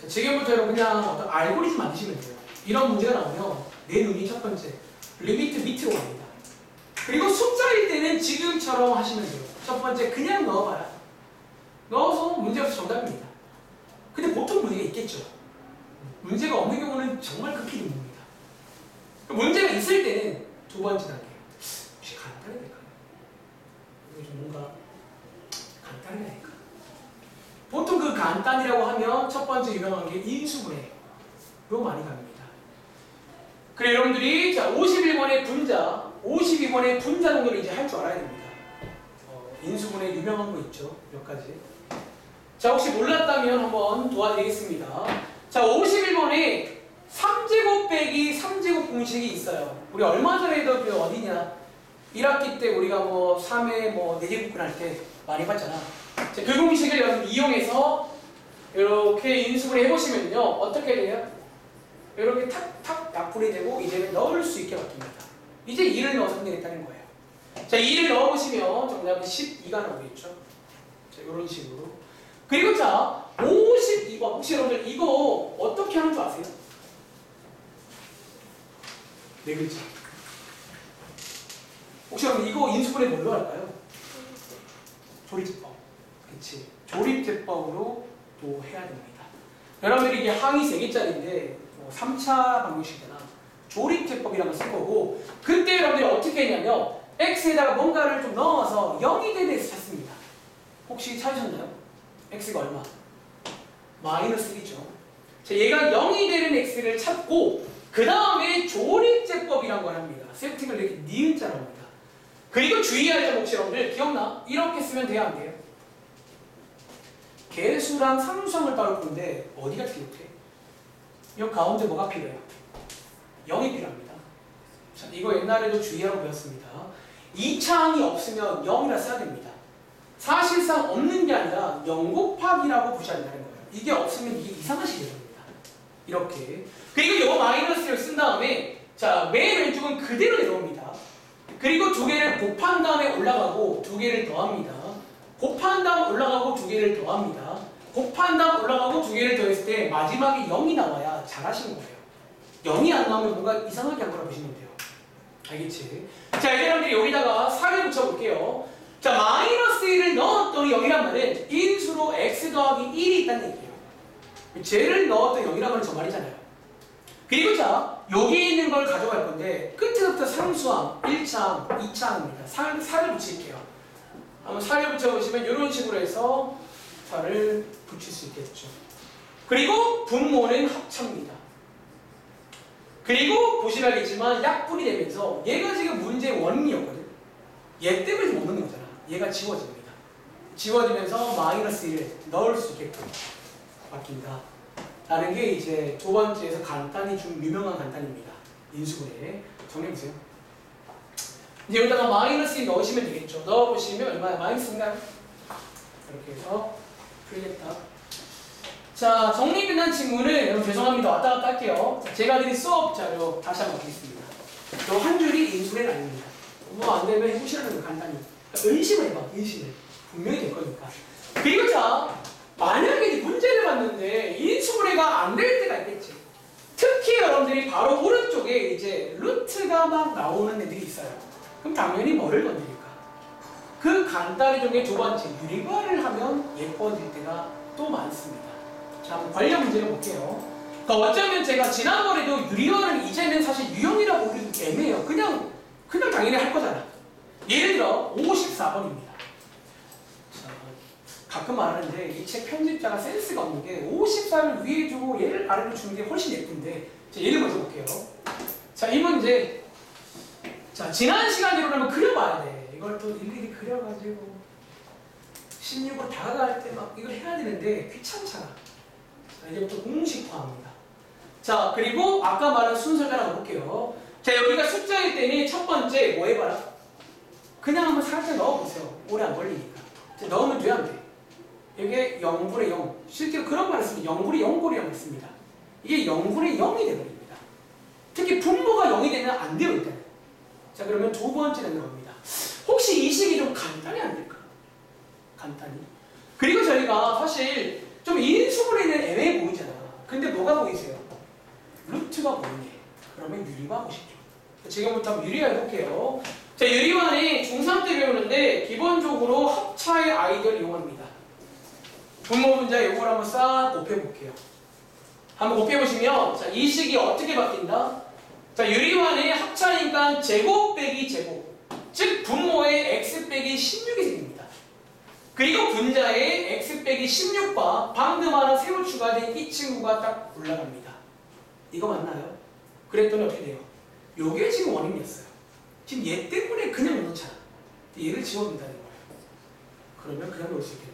자, 지금부터 여러분 그냥 어떤 알고리즘 만드시면 돼요. 이런 문제가 나오면 내 눈이 첫 번째 리미트 밑으로 갑니다. 그리고 숫자일 때는 지금처럼 하시면 돼요. 첫 번째 그냥 넣어봐라. 넣어서 문제없이 정답입니다. 근데 보통 문제가 있겠죠. 문제가 없는 경우는 정말 극히 드뭅니다. 문제가 있을 때는 두 번째 단계. 혹시 간단히 될까요? 이게 좀 뭔가 간단히 될까? 보통 그 간단이라고 하면 첫 번째 유명한 게 인수분해로 많이 갑니다. 그래, 여러분들이 자 51번의 분자, 52번의 분자 정도를 이제 할 줄 알아야 됩니다. 인수분해 유명한 거 있죠, 몇 가지. 자, 혹시 몰랐다면 한번 도와드리겠습니다. 자, 51번에 3제곱 빼기 3제곱 공식이 있어요. 우리 얼마 전에도 그 어디냐 1학기 때 우리가 뭐 3회 뭐 4제곱근 할 때 많이 봤잖아. 자, 그 공식을 여러분 이용해서 이렇게 인수분해 해보시면요 어떻게 돼요? 이렇게 탁탁 약분이 되고 이제는 넣을 수 있게 바뀝니다. 이제 2를 넣어서 끝내겠다는 거예요. 자, 2를 넣어보시면 정답은 12가 나오겠죠. 자, 이런 식으로. 그리고 자, 52번. 혹시 여러분들 이거 어떻게 하는 줄 아세요? 네 글자. 혹시 여러분 이거 인수분해 뭘로 할까요? 조립제법. 그치. 조립제법으로 또 해야 됩니다. 여러분들이 이게 항이 3개짜리인데 3차 방정식이나 조립제법이라는 걸 쓸 거고, 그때 여러분들이 어떻게 했냐면 x에다가 뭔가를 좀 넣어서 0이 되는 x 찾습니다. 혹시 찾으셨나요? x가 얼마? 마이너스 1이죠. 자, 얘가 0이 되는 x를 찾고 그 다음에 조립제법이란 걸 합니다. 세팅을 이렇게 니은자라고 합니다. 그리고 주의할 점 혹시 여러분들 기억나? 이렇게 쓰면 돼야 안 돼요? 개수랑 상수항을 따로 보는데 어디가 필요해? 이 가운데 뭐가 필요해요? 0이 필요합니다. 자, 이거 옛날에도 주의하라고 배웠습니다. 2차항이 없으면 0이라 써야 됩니다. 사실상 없는 게 아니라 0 곱하기라고 보셔야 된다는 거예요. 이게 없으면 이게 이상하시게 됩니다. 이렇게. 그리고 요 마이너스를 쓴 다음에 자, 맨 왼쪽은 그대로 내려옵니다. 그리고 두 개를 곱한 다음에 올라가고 두 개를 더합니다. 곱한 다음 올라가고 두 개를 더합니다. 곱한 다음 올라가고 두 개를 더했을 때 마지막에 0이 나와야 잘하시는 거예요. 0이 안 나오면 뭔가 이상하게 한 거라 보시면 돼요. 알겠지? 자, 여러분들이 여기다가 4를 붙여볼게요. 자, 마이너스 1을 넣었더니 0이란 말은 인수로 x 더하기 1이 있다는 얘기예요. 쟤를 넣었더니 0이란 말은 저 말이잖아요. 그리고 자, 여기 있는 걸 가져갈 건데 끝에서부터 상수항 1차항, 2차항입니다. 4를 붙일게요. 한번 4를 붙여보시면 이런 식으로 해서 4를 붙일 수 있겠죠. 그리고 분모는 합차입니다. 그리고 보시면 알겠지만 약분이 되면서 얘가 지금 문제의 원인이었거든. 얘 때문에 못 넣는 거잖아. 얘가 지워집니다. 지워지면서 마이너스 1을 넣을 수 있게끔 바뀐다. 라는 게 이제 두 번째에서 간단히 좀 유명한 간단입니다. 인수분해. 정리해보세요. 이제 여기다가 마이너스 1 넣으시면 되겠죠. 넣어보시면 얼마야? 마이너스인가요? 이렇게 해서 풀겠다. 자, 정리 끝난 친구는 여러분 죄송합니다. 왔다 갔다 할게요. 자, 제가 드린 수업 자료 다시 한번 드리겠습니다. 요 한 줄이 인수분해는 아닙니다. 뭐 안 되면 해보시라는 거 간단히. 그러니까 의심을 해봐. 의심을. 분명히 될 거니까. 그리고 자, 만약에 문제를 봤는데 인수분해가 안 될 때가 있겠지. 특히 여러분들이 바로 오른쪽에 이제 루트가 막 나오는 애들이 있어요. 그럼 당연히 뭐를 건드릴까? 그 간단히 중에 두 번째 유리화를 하면 예뻐질 때가 또 많습니다. 자, 한번 관련 문제를 볼게요. 그러니까 어쩌면 제가 지난번에도 유리화는 이제는 사실 유형이라고 부르기 애매해요. 그냥 당연히 할 거잖아. 예를 들어 54번입니다. 가끔 말하는데 이 책 편집자가 센스가 없는 게 54를 위에 두고 얘를 아래로 주는 게 훨씬 예쁜데 자, 예를 먼저 볼게요. 자, 이 문제 자, 지난 시간대로라면 그려봐야 돼. 이걸 또 일일이 그려가지고 16으로 다가갈 때 막 이걸 해야 되는데 귀찮잖아. 자, 이제부터 공식화합니다. 자, 그리고 아까 말한 순서를 따라 볼게요. 자, 여기가 숫자일 때는 첫 번째 뭐 해봐라? 그냥 한번 살짝 넣어보세요. 오래 안 걸리니까. 자, 넣으면 돼야 안 돼. 이게 0분의 0. 실제로 그런 말을 씁니다. 0분의 0골이라고 씁니다. 이게 0분의 0이 되버립니다. 특히 분모가 0이 되면 안 돼요, 일단. 자, 그러면 두 번째 되는 겁니다. 혹시 이 식이 좀 간단히 안 될까? 간단히. 그리고 저희가 사실 좀 인수분해는 애매해 보이잖아. 근데 뭐가 보이세요? 루트가 보이네. 그러면 유리화 하고 싶죠. 지금부터 한번 유리화 해볼게요. 자, 유리화는 중3 때 배우는데 기본적으로 합차의 아이디어를 이용합니다. 분모 분자 요걸 한번 싹 곱해볼게요. 한번 곱해보시면 자, 이 식이 어떻게 바뀐다? 자, 유리화는 합차니까 제곱 빼기 제곱, 즉 분모의 x 빼기 16이 생깁니다. 그리고 분자의 x 빼기 16과 방금 하나 새로 추가된 이 친구가 딱 올라갑니다. 이거 맞나요? 그랬더니 어떻게 돼요? 요게 지금 원인이었어요. 지금 얘 때문에 그냥 넣잖아. 얘를 지워준다는 거예요. 그러면 그냥 넣을 수 있겠네요.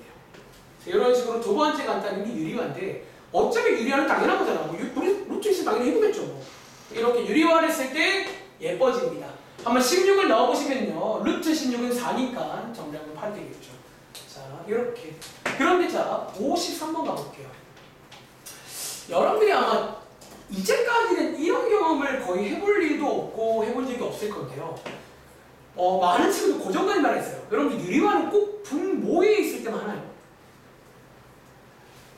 자, 이런 식으로 두 번째 간단한 게 유리화인데 어차피 유리화는 당연한 거잖아. 뭐 우리 루트 있으면 당연히 해보겠죠. 뭐. 이렇게 유리화를 했을 때 예뻐집니다. 한번 16을 넣어보시면요. 루트 16은 4니까 정답은 8 되겠죠. 자, 이렇게. 그런데 자, 53번 가볼게요. 여러분들이 아마 이제까지는 이런 경험을 거의 해볼 일도 없고 해본 적이 없을 건데요. 많은 친구들 고정관념 말을 했어요. 여러분들 유리화는 꼭 분모에 있을 때만 하나요?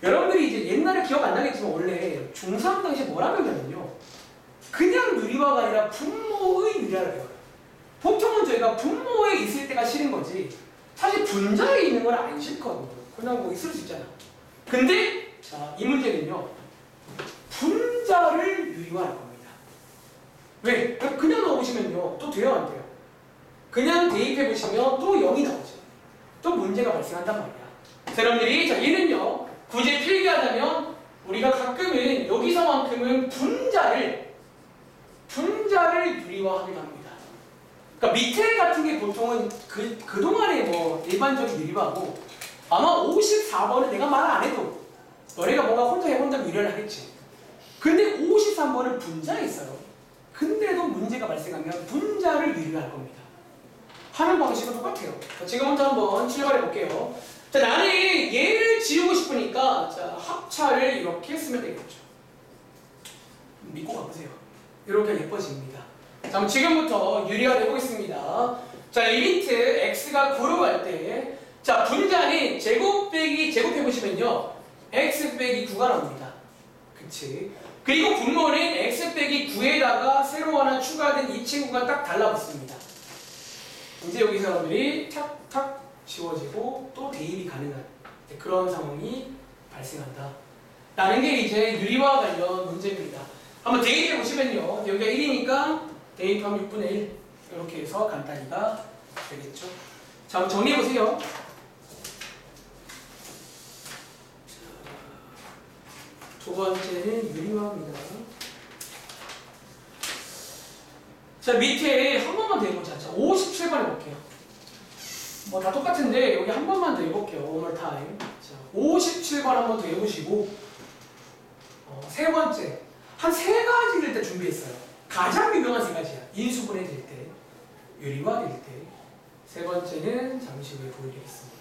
여러분들이 이제 옛날에 기억 안 나겠지만 원래 중3 당시에 뭐라 배우냐면요. 그냥 유리화가 아니라 분모의 유리화를 배워요. 보통은 저희가 분모에 있을 때가 싫은 거지 사실 분자에 있는 건 안 싫거든요. 그냥 뭐 있을 수 있잖아. 근데 자, 이 문제는요. 분자를 유리화할 겁니다. 왜? 그냥 넣어보시면요. 또 돼요 안 돼요? 그냥 대입해보시면 또 0이 나오죠. 또 문제가 발생한단 말이야. 자, 여러분들이 자 얘는요. 굳이 필기하자면 우리가 가끔은 여기서만큼은 분자를 유리화하기도 합니다. 그러니까 밑에 같은 게 보통은 그동안에 뭐 일반적인 유리화고 아마 54번은 내가 말 안 해도 너네가 뭔가 혼자 해본다면 유리화를 하겠지. 근데 53번은 분자에 있어요. 근데도 문제가 발생하면 분자를 유리화할 겁니다. 하는 방식은 똑같아요. 자, 지금부터 한번 출발해 볼게요. 자, 나는 얘를 지우고 싶으니까 자, 합차를 이렇게 쓰면 되겠죠. 믿고 가보세요. 이렇게 예뻐집니다. 자, 그럼 지금부터 유리화 해보겠습니다. 자, 리미트 x가 9로 갈 때, 자, 분자는 제곱 빼기 제곱 해보시면요, x 빼기 9가 나옵니다. 그치? 그리고 분모는 x 빼기 9에다가 새로 하나 추가된 이 친구가 딱 달라붙습니다. 이제 여기서 여러분들이 탁탁 지워지고 또 대입이 가능한 그런 상황이 발생한다. 라는 게 이제 유리와 관련 문제입니다. 한번 대입해 보시면요. 여기가 1이니까 대입하면 6분의 1 이렇게 해서 간단히가 되겠죠. 자, 한번 정리해 보세요. 두 번째는 유리화입니다. 자, 밑에 한 번만 더 해보자. 자, 57번 해볼게요. 뭐 다 똑같은데 여기 한 번만 더 해볼게요. One more time. 자, 57번 한 번 더 해보시고 세 번째 한 세 가지를 일단 준비했어요. 가장 유명한 세 가지야. 인수분해 될 때, 유리화 될 때. 세 번째는 잠시 후에 보여드리겠습니다.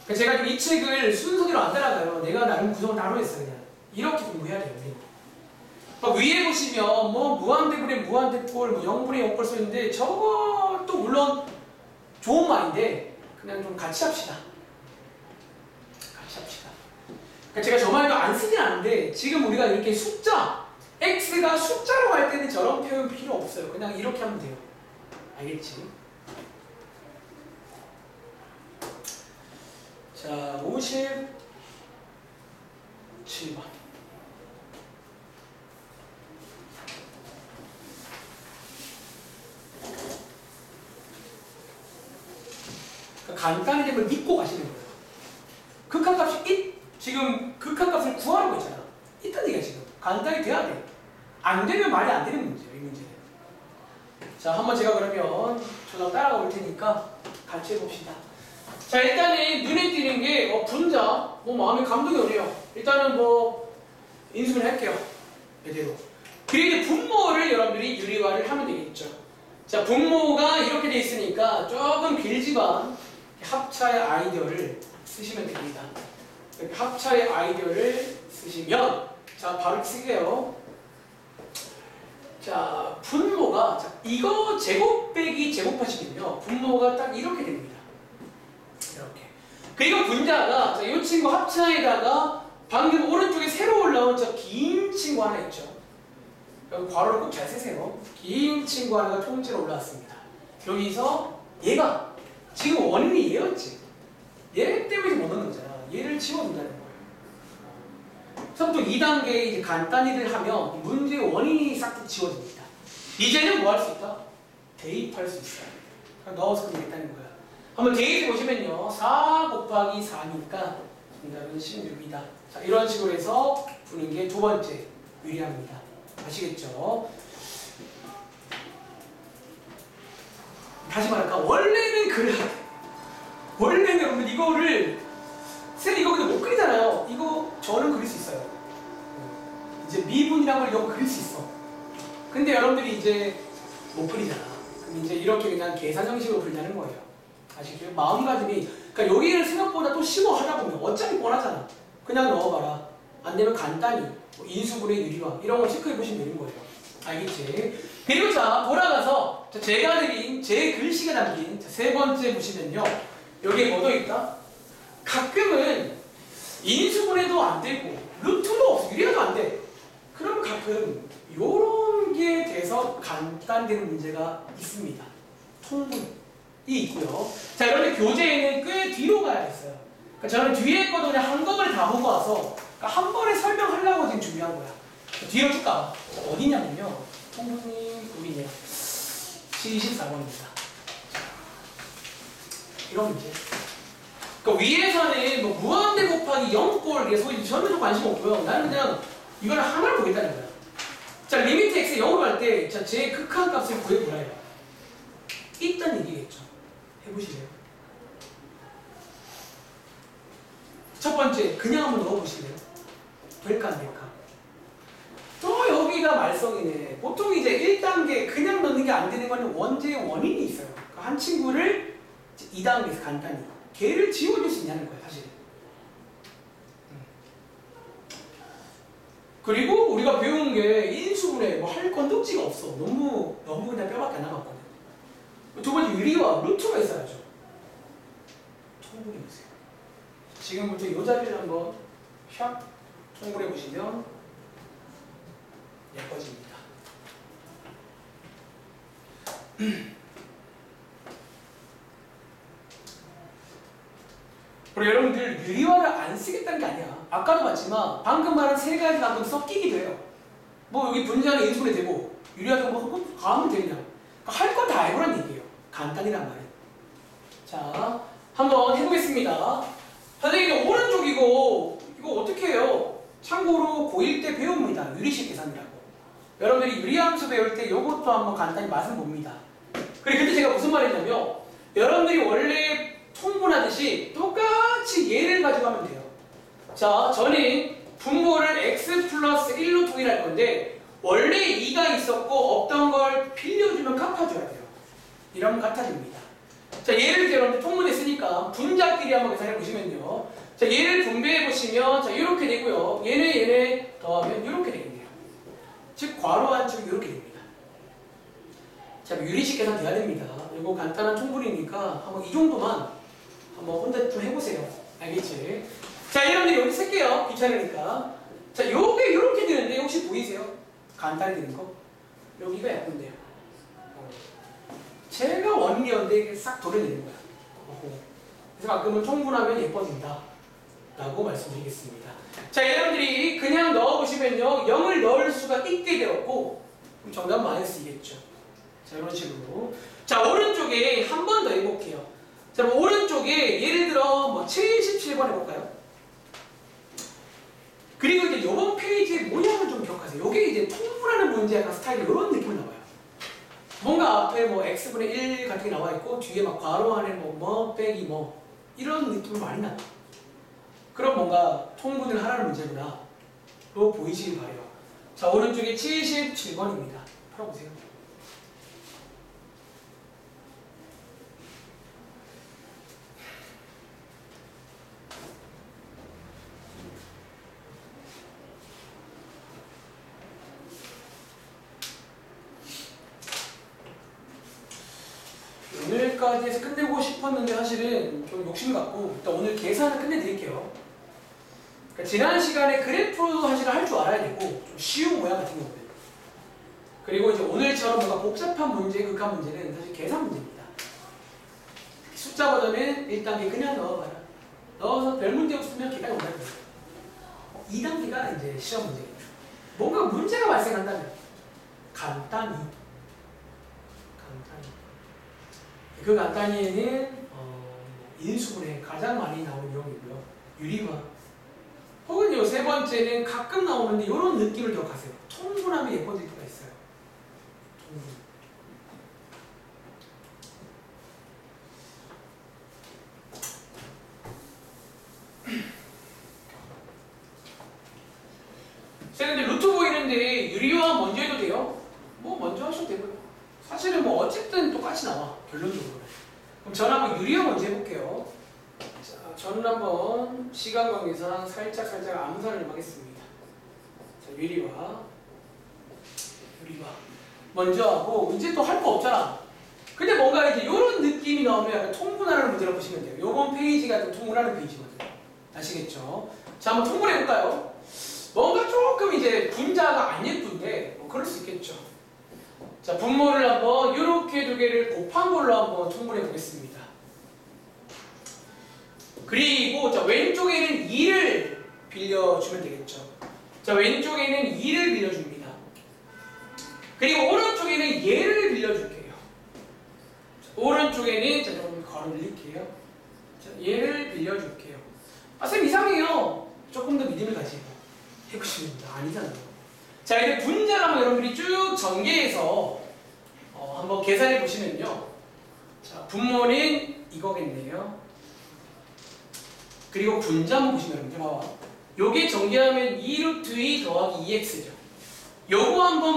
그러니까 제가 지금 이 책을 순서대로 안 따라가요. 내가 나름 구성을 따로 했어요. 그냥 이렇게 공부해야 돼요. 위에 보시면 뭐 무한대분의 무한대꼴, 뭐 0분의 0꼴 써있는데 저것도 물론 좋은 말인데 그냥 좀 같이 합시다. 같이 합시다. 그러니까 제가 저 말도 안 쓰진 않는데 지금 우리가 이렇게 숫자, x가 숫자로 갈 때는 저런 표현 필요 없어요. 그냥 이렇게 하면 돼요. 알겠지? 자, 57번. 간단히 되면 믿고 가시는 거예요. 극한값이 지금 극한값을 구하라고 했잖아. 있다는 얘기야 지금. 간단히 돼야 돼. 안 되면 말이 안 되는 문제예요. 이 문제는. 자, 한번 제가 그러면 저랑 따라가 볼 테니까 같이 해봅시다. 자, 일단은 눈에 띄는 게 분자, 뭐 마음에 감동이 오네요. 일단은 뭐 인수분해 할게요. 이대로. 그리고 분모를 여러분들이 유리화를 하면 되겠죠. 자, 분모가 이렇게 돼 있으니까 조금 길지만 합차의 아이디어를 쓰시면 됩니다. 이렇게 합차의 아이디어를 쓰시면 자, 바로 쓰게요. 자, 분모가 자, 이거 제곱 빼기 제곱하시면요. 분모가 딱 이렇게 됩니다. 이렇게. 그리고 분자가 자, 이 친구 합차에다가 방금 오른쪽에 새로 올라온 저 긴 친구 하나 있죠. 여기 괄호를 꼭 잘 쓰세요. 긴 친구 하나가 통째로 올라왔습니다. 여기서 얘가 지금 원인이 얘였지. 얘 때문에 못 넣는 거잖아. 얘를 지워준다는 거예요. 그래서 또 2단계 이제 간단히들 하면 문제의 원인이 싹 다 지워집니다. 이제는 뭐 할 수 있다? 대입할 수 있어요. 넣어서 그리겠다는 거야. 한번 대입해 보시면요. 4 곱하기 4니까 정답은 16이다. 자, 이런 식으로 해서 푸는 게 두 번째 유리합니다. 아시겠죠? 다시 말할까? 원래는 그래야 돼. 원래는 여러분 이거를 쌤 이거 근데 못 그리잖아요. 이거 저는 그릴 수 있어요. 이제 미분이란 걸 이거 그릴 수 있어. 근데 여러분들이 이제 못 그리잖아. 그럼 이제 이렇게 그냥 계산 형식으로 그리자는 거예요. 아시겠죠? 마음가짐이 그러니까 여기를 생각보다 또 쉬워 하다 보면 어차피 뻔하잖아. 그냥 넣어봐라. 안 되면 간단히 뭐 인수분해 유리화 이런 걸 체크해 보시면 되는 거예요. 알겠지? 그리고 자 돌아가서 제가 드린 제 글씨가 담긴 세 번째 보시면요. 여기에 뭐도 있다? 가끔은 인수분해도 안 되고 루트도 없어. 유리화도 안 돼. 그럼 가끔 요런 게 돼서 간단되는 문제가 있습니다. 통분이 있고요. 자, 여러분들 교재에는 꽤 뒤로 가야겠어요. 그러니까 저는 뒤에 거도 그냥 한꺼번에 다 보고 와서 그러니까 한 번에 설명하려고 지금 준비한 거야. 뒤로 쭉 가. 어디냐면요. 통분이 우리네요. 74번입니다. 이런 문제. 그러니까 위에서는 뭐 무한대 곱하기 0꼴 이게 소위 저는 좀 관심 없고요. 나는 그냥 이거를 하나를 보겠다는 거야. 자, 리미트 x 0으로 갈 때, 자, 제 극한 값을 구해보라 해요. 있단 얘기겠죠. 해보실래요? 첫 번째, 그냥 한번 넣어보실래요? 될까 안 될까? 또 여기가 말썽이네. 보통 이제 1단계 그냥 넣는 게 안 되는 거는 원죄의 원인이 있어요. 그러니까 한 친구를 2단계에서 간단히 걔를 지워줄 수 있냐는 거예요, 사실. 그리고 우리가 배운 게 인수분해 뭐 할 건덕지가 없어. 너무 그냥 뼈밖에 안 남았거든. 두 번째, 유리와 루트가 있어야죠. 통분해 보세요. 지금부터 이 자리를 한번 샥 통분해 보시면 예뻐집니다. 그리고 여러분들 유리화를 안 쓰겠다는 게 아니야. 아까도 봤지만 방금 말한 세 가지가 한번 섞이기도 해요. 뭐 여기 분자는 인수분해 되고 유리화도 뭐 가면 되냐. 그러니까 할 거 다 해보란 얘기예요. 간단이란 말이에요. 자, 한번 해보겠습니다. 선생님 오른쪽이고 이거 어떻게 해요? 참고로 고1 때 배웁니다. 유리식 계산이라고. 여러분들이 유리함수 배울 때 이것도 한번 간단히 맛은 봅니다. 그리고 그때 제가 무슨 말 했냐면 여러분들이 원래 통분하듯이 똑같이 얘를 가지고 하면 돼요. 자, 저는 분모를 x 플러스 1로 통일할 건데 원래 2가 있었고 없던 걸 빌려주면 갚아줘야 돼요. 이러면 같아집니다. 자, 얘를 여러분들 통분했으니까 분자끼리 한번 계산해 보시면요. 자, 얘를 분배해 보시면 자, 이렇게 되고요. 얘네 더하면 이렇게 되겠네요. 즉 괄호 안쪽이 이렇게 됩니다. 자, 유리식 계산 돼야 됩니다. 이거 간단한 통분이니까 한번 이 정도만 한번 혼자 좀 해보세요. 알겠지? 자, 여러분들 여기 쓸게요. 귀찮으니까. 자, 요게 이렇게 되는데 혹시 보이세요? 간단히 되는 거? 여기가 예쁜데요. 제가 원리였는데 이게 싹 도려내는 거야. 그래서 가끔은 통분하면 예뻐진다 라고 말씀드리겠습니다. 자, 여러분들이 그냥 넣어보시면요 0을 넣을 수가 있게 되었고 그럼 정답 마이너스이겠죠. 자, 이런 식으로. 자, 오른쪽에 한 번 더 해볼게요. 자, 뭐 오른쪽에 예를 들어 뭐 77번 해볼까요? 그리고 이제 요번 페이지의 모양을 좀 기억하세요. 요게 이제 통분하는 문제 약간 스타일이 이런 느낌이 나와요. 뭔가 앞에 뭐 x분의 1 같은 게 나와 있고 뒤에 막 괄호 안에 뭐 빼기 뭐 이런 느낌이 많이 나요. 그럼 뭔가 통분을 하라는 문제구나 로 보이시길 바래요. 자, 오른쪽에 77번입니다. 풀어보세요. 오늘까지 해서 끝내고 싶었는데 사실은 좀 욕심 갖고 일단 오늘 계산을 끝내드릴게요. 그러니까 지난 시간에 그래프 사실을 할 줄 알아야 되고 좀 쉬운 모양 같은 경우는 그리고 이제 오늘처럼 뭔가 복잡한 문제, 극한 문제는 사실 계산 문제입니다. 숫자 버전은 1단계 그냥 넣어봐라. 넣어서 별 문제 없으면 기다려 오라는 거예요. 2단계가 이제 시험 문제겠죠. 뭔가 문제가 발생한다면 간단히 그 간단히에는 인수분해 가장 많이 나오는 유형이고요. 유리화 혹은 요 세 번째는 가끔 나오는데 이런 느낌을 기억하세요. 통분하면 예뻐질 때가 있어요. 통분. 제가 이제 루트 보이는데 유리화 먼저 해도 돼요? 뭐 먼저 하셔도 되고요. 사실은 뭐 어쨌든 똑같이 나와 결론적으로. 그럼 저는 한번 유리화 먼저 해볼게요. 자, 저는 한번 시간 관계상 살짝 암산을 좀 하겠습니다. 자, 유리화 먼저 하고 이제 또 할 거 없잖아. 근데 뭔가 이제 이런 느낌이 나오면 약간 통분하는 문제라고 보시면 돼요. 요번 페이지가 좀 통분하는 페이지거든요. 아시겠죠? 자, 한번 통분해볼까요? 뭔가 조금 이제 분자가 안 예쁜데 뭐 그럴 수 있겠죠. 자, 분모를 한번 이렇게 두 개를 곱한 걸로 한번 통분해 보겠습니다. 그리고 자, 왼쪽에는 2를 빌려주면 되겠죠. 자, 왼쪽에는 2를 빌려줍니다. 그리고 오른쪽에는 얘를 빌려줄게요. 자, 오른쪽에는 자, 좀 걸어 올릴게요. 자, 얘를 빌려줄게요. 아, 쌤 이상해요. 조금 더 믿음을 가지고 해보시면 됩니다. 아니잖아요. 자, 이제 분자를 한번 여러분들이 쭉 전개해서 한번 계산해 보시면요. 자, 분모는 이거겠네요. 그리고 분자 한번 보시면 여러분들 봐봐. 요게 전개하면 2루트 2 더하기 2x죠. 요거 한번